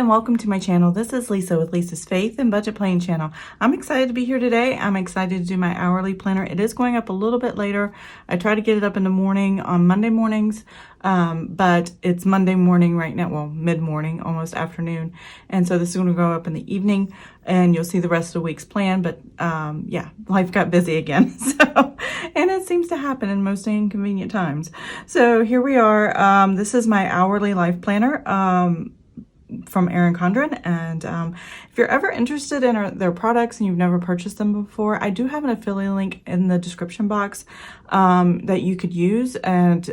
and welcome to my channel. This is Lisa with Lisa's Faith and Budget Planning channel. I'm excited to be here today. I'm excited to do my hourly planner. It is going up a little bit later. I try to get it up in the morning on Monday mornings, but it's Monday morning right now, well, mid-morning, almost afternoon. And so this is going to go up in the evening and you'll see the rest of the week's plan. But yeah, life got busy again. And it seems to happen in most inconvenient times. So here we are. This is my hourly life planner. From Erin Condren, and if you're ever interested in their products and you've never purchased them before, I do have an affiliate link in the description box that you could use, and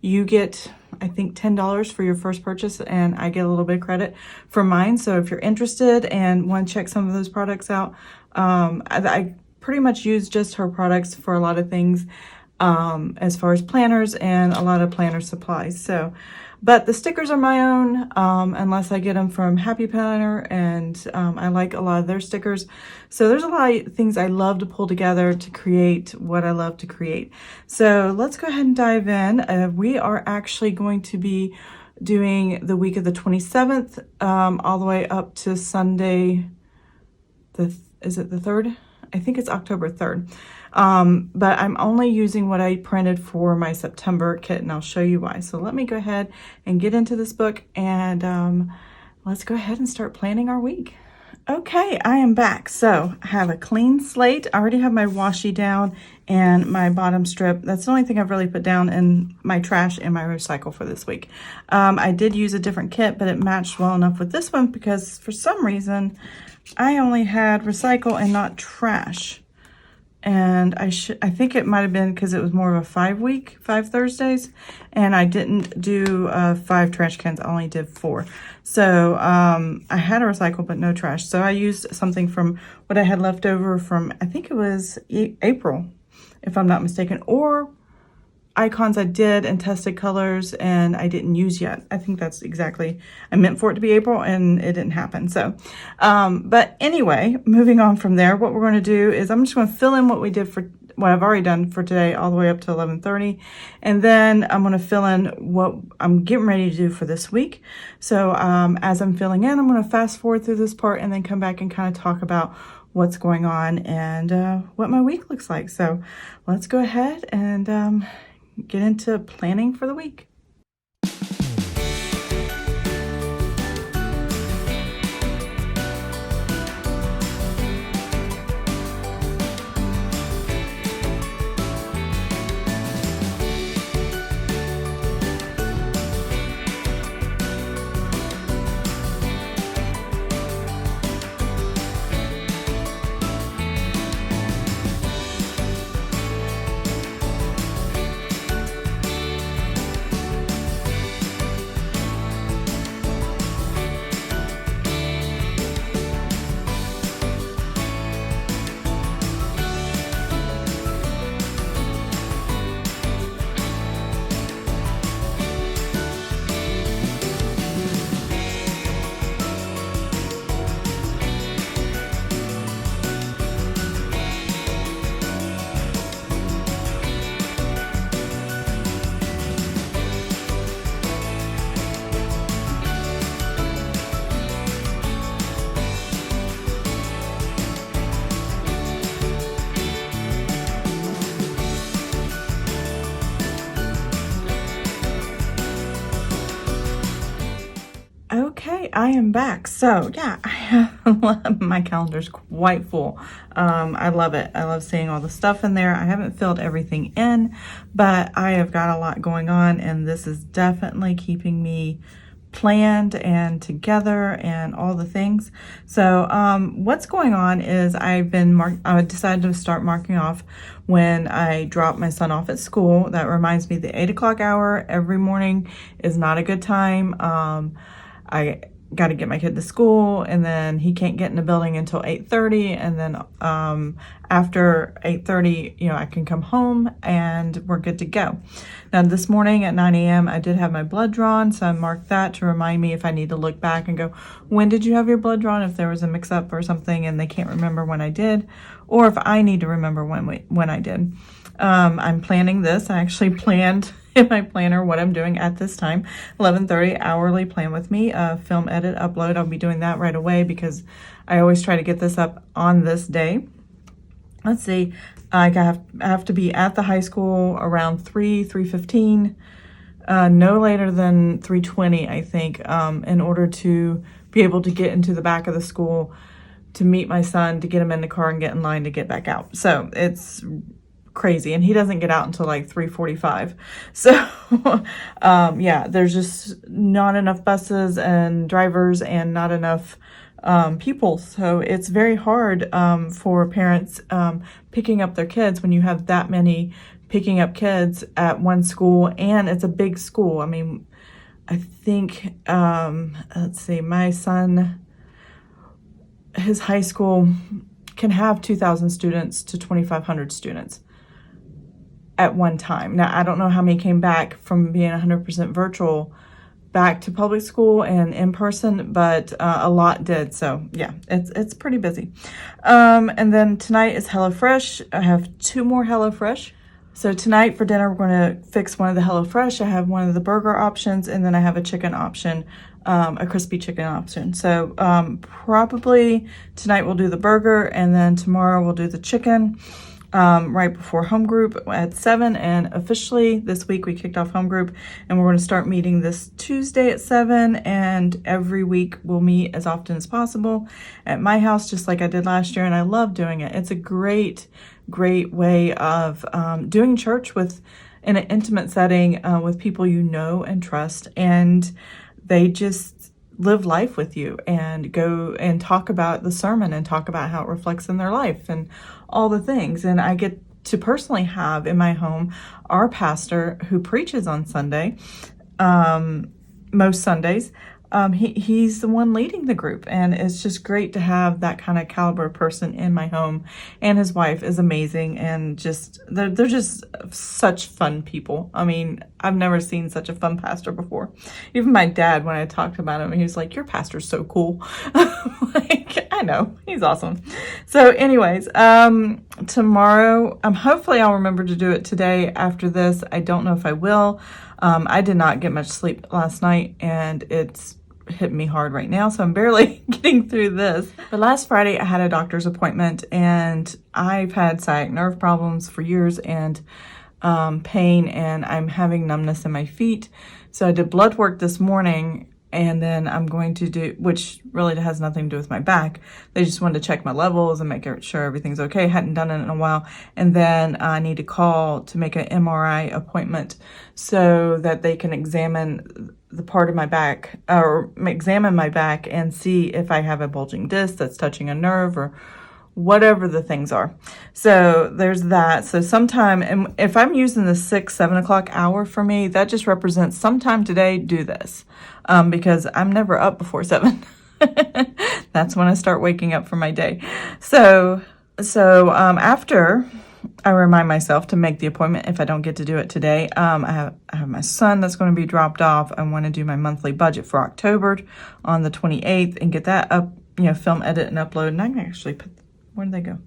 you get, I think, $10 for your first purchase, and I get a little bit of credit for mine. So if you're interested and want to check some of those products out, I pretty much use just her products for a lot of things as far as planners and a lot of planner supplies. But the stickers are my own, unless I get them from Happy Planner, and I like a lot of their stickers. So there's a lot of things I love to pull together to create what I love to create. So let's go ahead and dive in. We are actually going to be doing the week of the 27th, all the way up to Sunday, is it the 3rd? I think it's October 3rd. But I'm only using what I printed for my September kit, and I'll show you why. So let me go ahead and get into this book, and let's go ahead and start planning our week. Okay, I am back. So I have a clean slate. I already have my washi down and my bottom strip. That's the only thing I've really put down in my trash and my recycle for this week. I did use a different kit, but it matched well enough with this one because for some reason I only had recycle and not trash. And I think it might have been because it was more of a 5 Thursdays, and I didn't do 5 trash cans. I only did 4. So I had a recycle but no trash. So I used something from what I had left over from, I think it was April, if I'm not mistaken, or icons I did and tested colors and I didn't use yet. I think that's exactly, I meant for it to be April and it didn't happen. So, but anyway, moving on from there, what we're going to do is I'm just going to fill in what we did for what I've already done for today all the way up to 11:30. And then I'm going to fill in what I'm getting ready to do for this week. So, as I'm filling in, I'm going to fast forward through this part and then come back and kind of talk about what's going on and what my week looks like. So let's go ahead and get into planning for the week. Okay, I am back. So yeah, I have my calendar's quite full. I love it. I love seeing all the stuff in there. I haven't filled everything in, but I have got a lot going on, and this is definitely keeping me planned and together and all the things. So what's going on is I decided to start marking off when I drop my son off at school. That reminds me the 8 o'clock hour every morning is not a good time. I got to get my kid to school, and then he can't get in the building until 8:30, and then after 8:30, I can come home and we're good to go. Now this morning at 9 a.m. I did have my blood drawn, so I marked that to remind me if I need to look back and go, when did you have your blood drawn, if there was a mix-up or something and they can't remember when I did, or if I need to remember when I did. I'm planning this. I actually planned in my planner what I'm doing at this time. 11:30 hourly plan with me, film, edit, upload. I'll be doing that right away because I always try to get this up on this day. Let's see, I have to be at the high school around 3:15, no later than 3:20, I think, in order to be able to get into the back of the school to meet my son, to get him in the car and get in line to get back out. So it's crazy, and he doesn't get out until like 3:45. So yeah, there's just not enough buses and drivers and not enough people. So it's very hard for parents picking up their kids when you have that many picking up kids at one school, and it's a big school. I mean, I think, let's see, my son, his high school can have 2,000 students to 2,500 students at one time. Now, I don't know how many came back from being 100% virtual back to public school and in person, but a lot did. So yeah, it's pretty busy. And then tonight is HelloFresh. I have 2 more HelloFresh. So tonight for dinner, we're going to fix one of the HelloFresh. I have one of the burger options, and then I have a chicken option, a crispy chicken option. So probably tonight we'll do the burger, and then tomorrow we'll do the chicken. Right before home group at 7, and officially this week we kicked off home group, and we're going to start meeting this Tuesday at 7, and every week we'll meet as often as possible at my house, just like I did last year, and I love doing it. It's a great way of doing church in an intimate setting with people you know and trust, and they just live life with you and go and talk about the sermon and talk about how it reflects in their life and all the things. And I get to personally have in my home our pastor who preaches on Sunday, most Sundays. He's the one leading the group, and it's just great to have that kind of caliber person in my home. And his wife is amazing, and they're just such fun people. I mean, I've never seen such a fun pastor before. Even my dad, when I talked about him, he was like, "Your pastor's so cool." Like, I know, he's awesome. So anyways, tomorrow, hopefully I'll remember to do it today after this. I don't know if I will. I did not get much sleep last night, and it's hit me hard right now, so I'm barely getting through this. But last Friday I had a doctor's appointment, and I've had sciatic nerve problems for years, and pain, and I'm having numbness in my feet. So I did blood work this morning, and then I'm going to do, which really has nothing to do with my back. They just wanted to check my levels and make sure everything's okay. Hadn't done it in a while. And then I need to call to make an MRI appointment so that they can examine the part of my back, or examine my back and see if I have a bulging disc that's touching a nerve or whatever the things are. So there's that. So sometime, and if I'm using the 6-7 o'clock hour for me, that just represents sometime today, do this, because I'm never up before 7. That's when I start waking up for my day. So after I remind myself to make the appointment if I don't get to do it today. I have my son that's going to be dropped off. I want to do my monthly budget for October on the 28th and get that up, film, edit, and upload. And I can actually put, where did they go?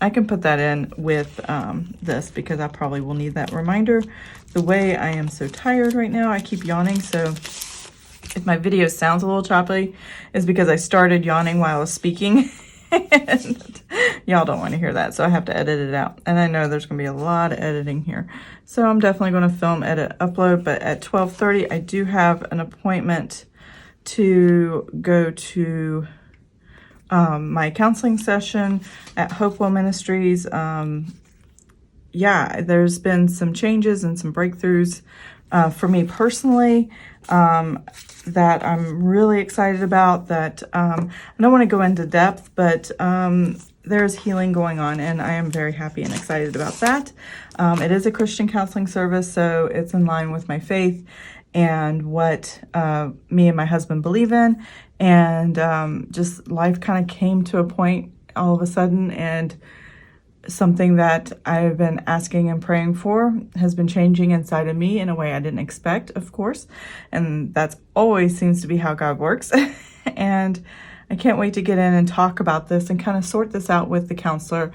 I can put that in with this, because I probably will need that reminder. The way I am so tired right now, I keep yawning. So if my video sounds a little choppy, it's because I started yawning while I was speaking. And y'all don't want to hear that, so I have to edit it out. And I know there's going to be a lot of editing here. So I'm definitely going to film, edit, upload. But at 12:30, I do have an appointment to go to my counseling session at Hopewell Ministries. Yeah, there's been some changes and some breakthroughs for me personally that I'm really excited about, that I don't want to go into depth, but there's healing going on, and I am very happy and excited about that. It is a Christian counseling service, so it's in line with my faith and what me and my husband believe in, and just life kind of came to a point all of a sudden, and something that I've been asking and praying for has been changing inside of me in a way I didn't expect, of course. And that's always seems to be how God works. And I can't wait to get in and talk about this and kind of sort this out with the counselor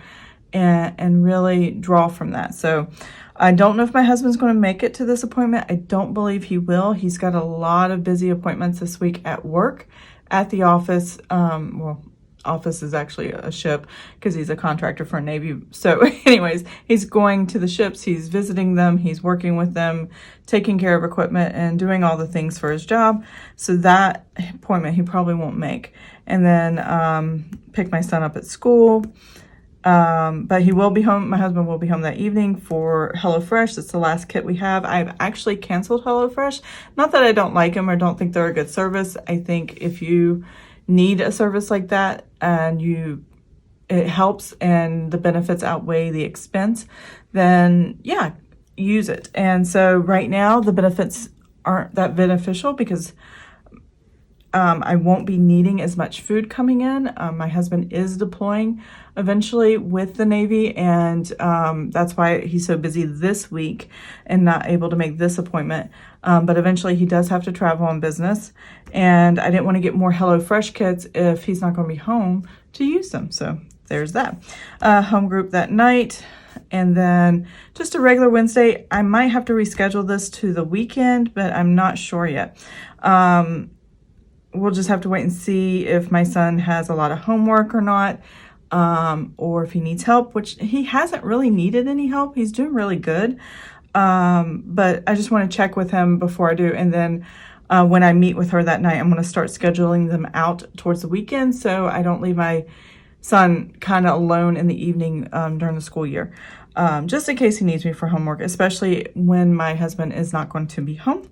and really draw from that. So I don't know if my husband's going to make it to this appointment. I don't believe he will. He's got a lot of busy appointments this week at work, at the office. Well, office is actually a ship because he's a contractor for a Navy. So anyways, he's going to the ships, he's visiting them, he's working with them, taking care of equipment and doing all the things for his job. So that appointment he probably won't make. And then pick my son up at school. But he will be home. My husband will be home that evening for HelloFresh. That's the last kit we have. I've actually canceled HelloFresh. Not that I don't like them or don't think they're a good service. I think if you need a service like that and it helps and the benefits outweigh the expense, then yeah, use it. And so right now the benefits aren't that beneficial because I won't be needing as much food coming in. My husband is deploying eventually with the Navy, and that's why he's so busy this week and not able to make this appointment. But eventually he does have to travel on business, and I didn't want to get more HelloFresh kits if he's not going to be home to use them. So there's that. Home group that night. And then just a regular Wednesday. I might have to reschedule this to the weekend, but I'm not sure yet. We'll just have to wait and see if my son has a lot of homework or not, or if he needs help, which he hasn't really needed any help. He's doing really good. But I just want to check with him before I do. And then when I meet with her that night, I'm going to start scheduling them out towards the weekend so I don't leave my son kind of alone in the evening during the school year. Just in case he needs me for homework, especially when my husband is not going to be home.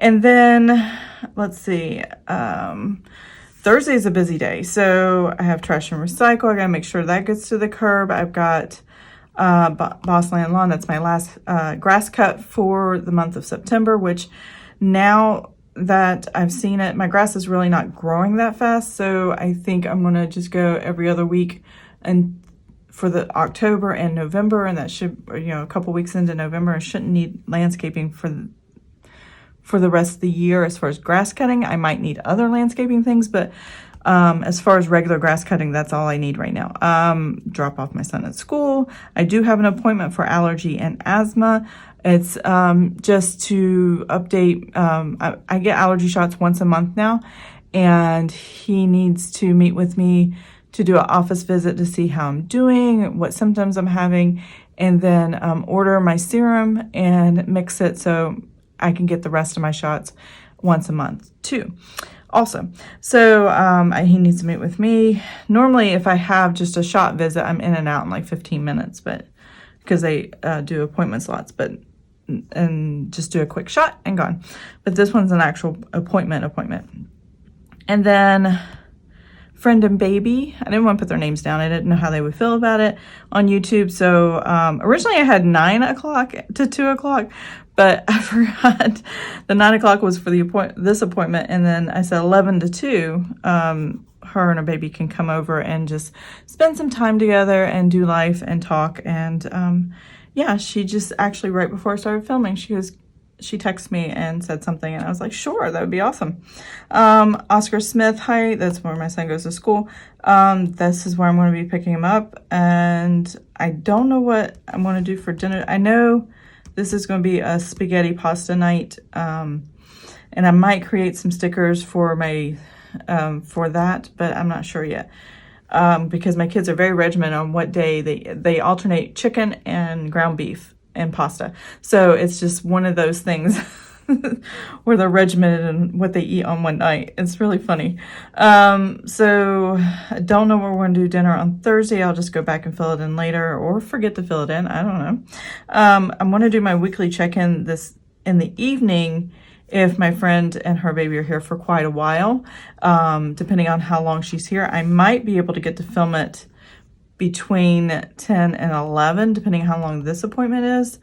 And then, let's see, Thursday is a busy day. So I have trash and recycle. I got to make sure that gets to the curb. I've got Boss Land Lawn. That's my last grass cut for the month of September, which now that I've seen it, my grass is really not growing that fast. So I think I'm going to just go every other week and for the October and November, and that should, a couple weeks into November, I shouldn't need landscaping for the rest of the year. As far as grass cutting, I might need other landscaping things, but as far as regular grass cutting, that's all I need right now. Drop off my son at school. I do have an appointment for allergy and asthma. It's just to update. I get allergy shots once a month now, and he needs to meet with me to do an office visit to see how I'm doing, what symptoms I'm having, and then order my serum and mix it so I can get the rest of my shots once a month too. Also, so he needs to meet with me. Normally, if I have just a shot visit, I'm in and out in like 15 minutes, but because they do appointment slots, and just do a quick shot and gone. But this one's an actual appointment. And then Friend and Baby. I didn't want to put their names down. I didn't know how they would feel about it on YouTube. So originally I had 9 o'clock to 2 o'clock, but I forgot the 9 o'clock was for this appointment. And then I said 11 to 2, her and her baby can come over and just spend some time together and do life and talk. And yeah, she just actually right before I started filming, she texted me and said something, and I was like, sure, that would be awesome. Oscar Smith Height, that's where my son goes to school. This is where I'm going to be picking him up, and I don't know what I'm going to do for dinner. I know this is going to be a spaghetti pasta night, and I might create some stickers for for that, but I'm not sure yet. Because my kids are very regimented on what day they alternate chicken and ground beef and pasta. So it's just one of those things where they're regimented in what they eat on one night. It's really funny. So I don't know where we're going to do dinner on Thursday. I'll just go back and fill it in later or forget to fill it in. I don't know. I'm going to do my weekly check-in in the evening if my friend and her baby are here for quite a while, depending on how long she's here. I might be able to get to film it between 10 and 11, depending on how long this appointment is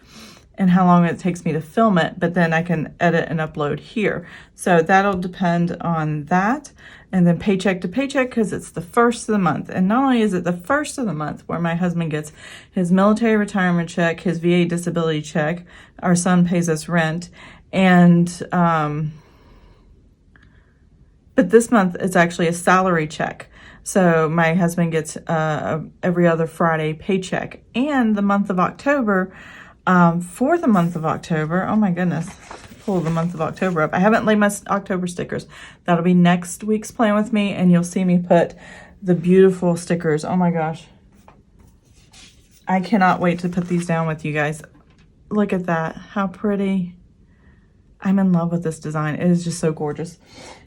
and how long it takes me to film it, but then I can edit and upload here. So that'll depend on that. And then paycheck to paycheck, because it's the first of the month. And not only is it the first of the month where my husband gets his military retirement check, his VA disability check, our son pays us rent, and But this month it's actually a salary check. So my husband gets every other Friday paycheck. And the month of October, for the month of October, oh my goodness, pull the month of October up. I haven't laid my October stickers. That'll be next week's Plan With Me, and you'll see me put the beautiful stickers. Oh my gosh. I cannot wait to put these down with you guys. Look at that. How pretty. I'm in love with this design. It is just so gorgeous.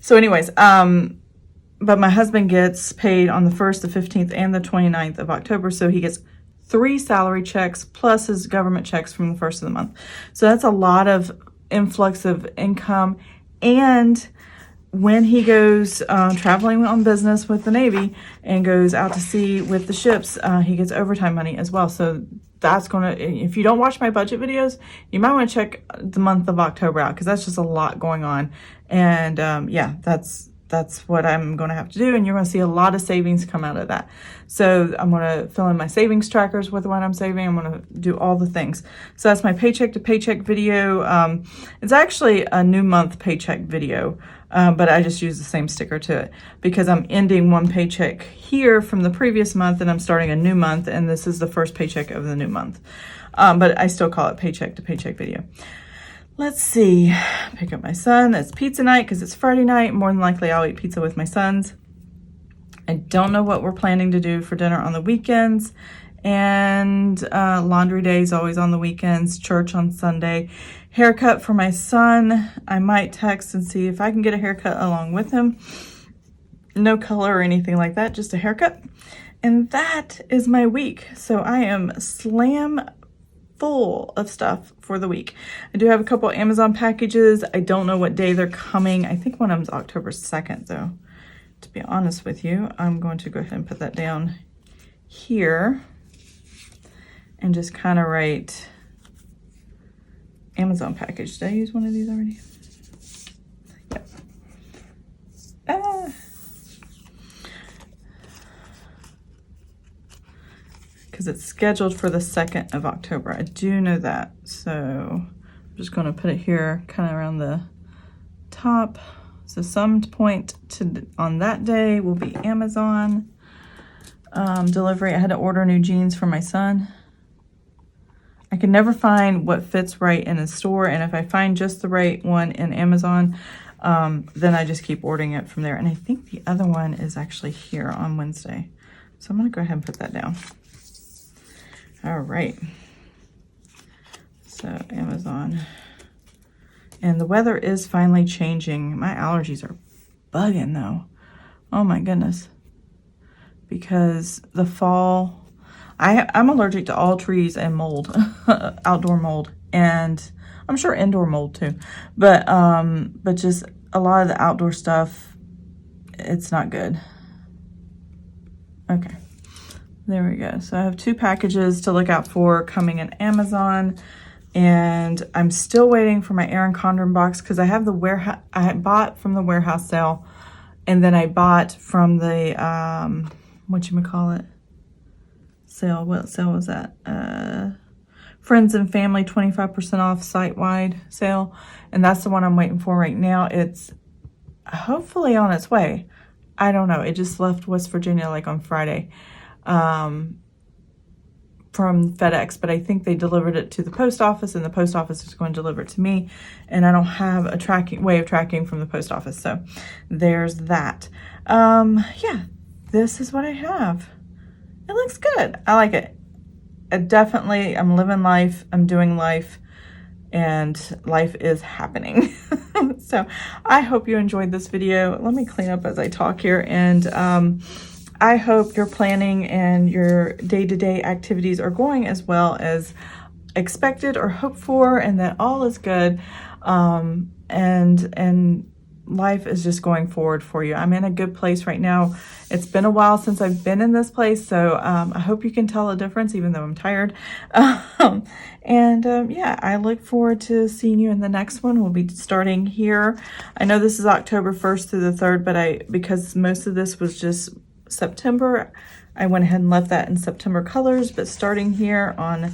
So anyways, but my husband gets paid on the 1st, the 15th, and the 29th of October. So he gets 3 salary checks plus his government checks from the 1st of the month. So that's a lot of influx of income. And when he goes traveling on business with the Navy and goes out to sea with the ships, he gets overtime money as well. So that's going to, if you don't watch my budget videos, you might want to check the month of October out, because that's just a lot going on. And yeah, that's what I'm going to have to do. And you're going to see a lot of savings come out of that. So I'm going to fill in my savings trackers with what I'm saving. I'm going to do all the things. So that's my paycheck to paycheck video. It's actually a new month paycheck video, but I just use the same sticker to it because I'm ending one paycheck here from the previous month and I'm starting a new month. And this is the first paycheck of the new month. But I still call it paycheck to paycheck video. Let's see, pick up my son. It's pizza night because it's Friday night. More than likely I'll eat pizza with my sons. I don't know what we're planning to do for dinner on the weekends. And laundry day is always on the weekends, church on Sunday. Haircut for my son. I might text and see if I can get a haircut along with him. No color or anything like that, just a haircut. And that is my week. So I am slam full of stuff for the week. I do have a couple Amazon packages. I don't know what day they're coming. I think one of them's October 2nd though. To be honest with you, I'm going to go ahead and put that down here and just kind of write Amazon package. Did I use one of these already? Yep. Because it's scheduled for the 2nd of October. I do know that. So I'm just going to put it here kind of around the top. So some point on that day will be Amazon delivery. I had to order new jeans for my son. I can never find what fits right in a store. And if I find just the right one in Amazon, then I just keep ordering it from there. And I think the other one is actually here on Wednesday. So I'm going to go ahead and put that down. All right, so Amazon, and the weather is finally changing. My allergies are bugging though. Oh my goodness, because the fall, I'm allergic to all trees and mold, outdoor mold, and I'm sure indoor mold too, but just a lot of the outdoor stuff, it's not good. Okay. There we go. So I have 2 packages to look out for coming in Amazon, and I'm still waiting for my Erin Condren box because I have the warehouse. I bought from the warehouse sale, and then I bought from the whatchamacallit sale. What sale was that? Friends and Family 25% off site-wide sale, and that's the one I'm waiting for right now. It's hopefully on its way. I don't know. It just left West Virginia like on Friday. From FedEx, but I think they delivered it to the post office and the post office is going to deliver it to me, and I don't have a way of tracking from the post office. So there's that. Yeah, this is what I have. It looks good. I like it. I'm living life. I'm doing life, and life is happening. So I hope you enjoyed this video. Let me clean up as I talk here, and I hope your planning and your day-to-day activities are going as well as expected or hoped for, and that all is good, and life is just going forward for you. I'm in a good place right now. It's been a while since I've been in this place, so I hope you can tell a difference, even though I'm tired. Yeah, I look forward to seeing you in the next one. We'll be starting here. I know this is October 1st through the 3rd, but because most of this was just September, I went ahead and left that in September colors. But starting here on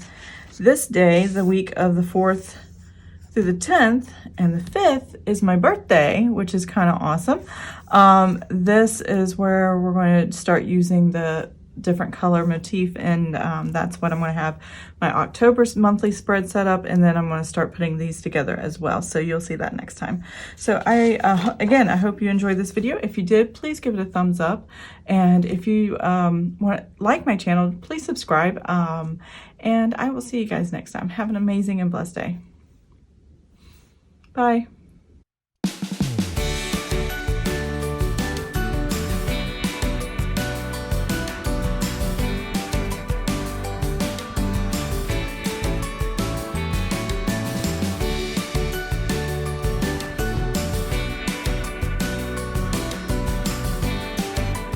this day, the week of the 4th through the 10th, and the 5th is my birthday, which is kind of awesome. This is where we're going to start using the different color motif, and that's what I'm going to have my October monthly spread set up, and then I'm going to start putting these together as well. So you'll see that next time. So again, I hope you enjoyed this video. If you did, please give it a thumbs up, and if you like my channel, please subscribe, and I will see you guys next time. Have an amazing and blessed day. Bye.